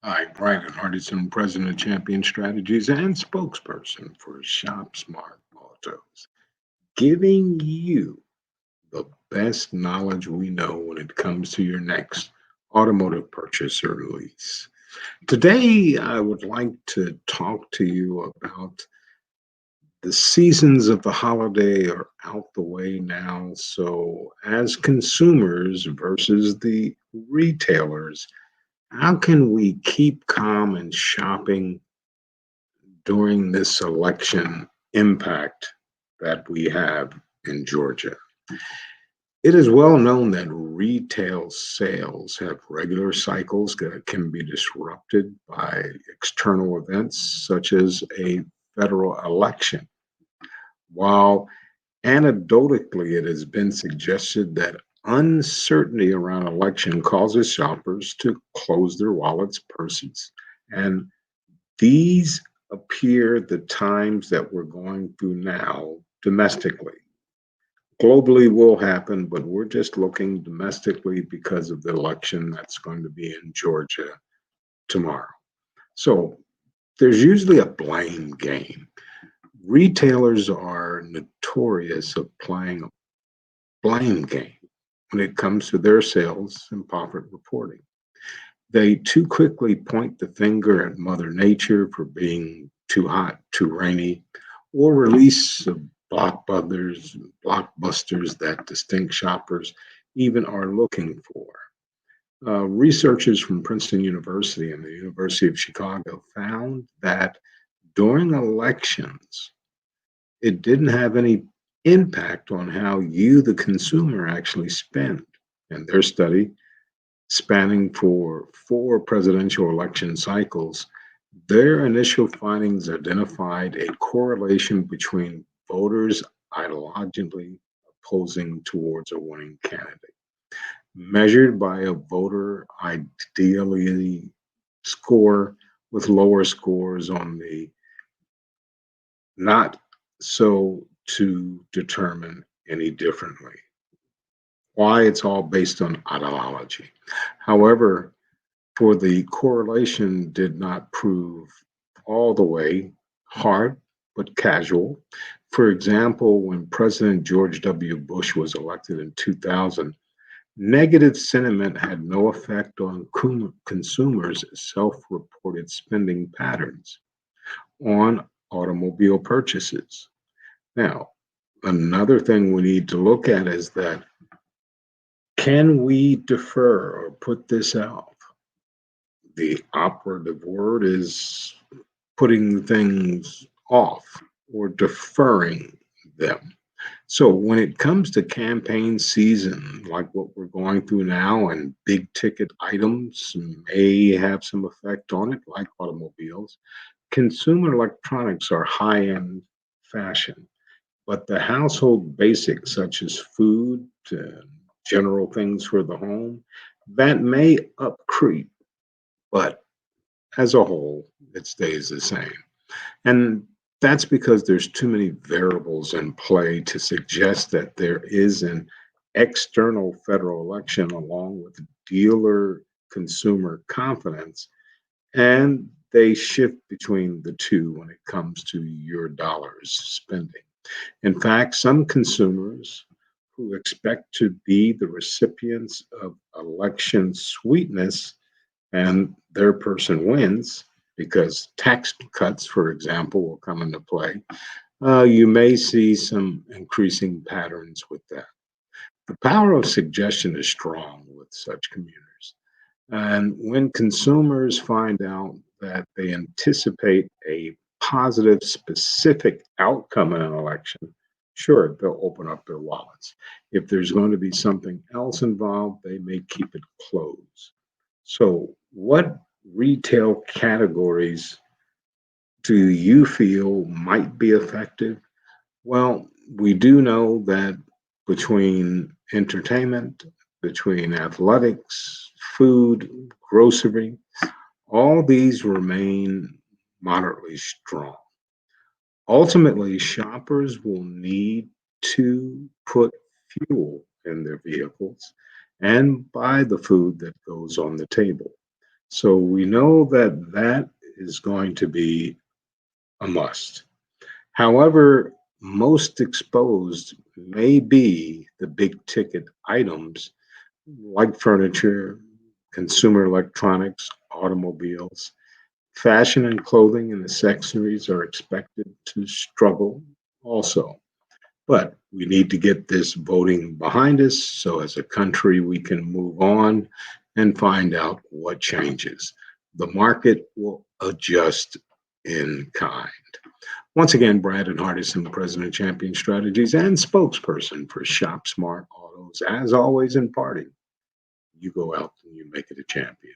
Hi, Brian Hardison, President of Champion Strategies and spokesperson for ShopSmart Autos, giving you the best knowledge we know when it comes to your next automotive purchase or lease. Today, I would like to talk to you about the seasons of the holiday are out the way now. So, as consumers versus the retailers, how can we keep calm in shopping during this election impact that we have in Georgia? It is well known that retail sales have regular cycles that can be disrupted by external events such as a federal election. While anecdotally it has been suggested that uncertainty around election causes shoppers to close their wallets, purses, and these appear the times that we're going through now domestically. Globally will happen, but we're just looking domestically because of the election that's going to be in Georgia tomorrow. So there's usually a blame game. Retailers are notorious of playing a blame game when it comes to their sales and profit reporting. They too quickly point the finger at Mother Nature for being too hot, too rainy, or release of blockbusters that distinct shoppers even are looking for. Researchers from Princeton University and the University of Chicago found that during elections, it didn't have any impact on how you, the consumer, actually spend. In their study, spanning for four presidential election cycles, their initial findings identified a correlation between voters ideologically opposing towards a winning candidate, measured by a voter ideally score with lower scores on the not so to determine any differently. Why? It's all based on ideology. However, for the correlation did not prove all the way hard, but casual. For example, when President George W. Bush was elected in 2000, negative sentiment had no effect on consumers' self reported spending patterns on automobile purchases. Now, another thing we need to look at is that can we defer or put this out? The operative word is putting things off or deferring them. So when it comes to campaign season, like what we're going through now, and big ticket items may have some effect on it, like automobiles, consumer electronics are high end fashion, but the household basics, such as food, general things for the home, that may upcreep, but as a whole, it stays the same. And that's because there's too many variables in play to suggest that there is an external federal election along with dealer consumer confidence, and they shift between the two when it comes to your dollars spending. In fact, some consumers who expect to be the recipients of election sweetness and their person wins because tax cuts, for example, will come into play, you may see some increasing patterns with that. The power of suggestion is strong with such communities. And when consumers find out that they anticipate a positive, specific outcome in an election, sure, they'll open up their wallets. If there's going to be something else involved, they may keep it closed. So, what retail categories do you feel might be effective? Well, we do know that between entertainment, between athletics, food, grocery, all these remain moderately strong. Ultimately, shoppers will need to put fuel in their vehicles and buy the food that goes on the table. So we know that that is going to be a must. However, most exposed may be the big ticket items like furniture, consumer electronics, automobiles. Fashion and clothing and accessories are expected to struggle also. But we need to get this voting behind us so as a country we can move on and find out what changes. The market will adjust in kind. Once again, Brandon Hardison, President of Champion Strategies and spokesperson for ShopSmart Autos. As always, in parting, you go out and you make it a champion.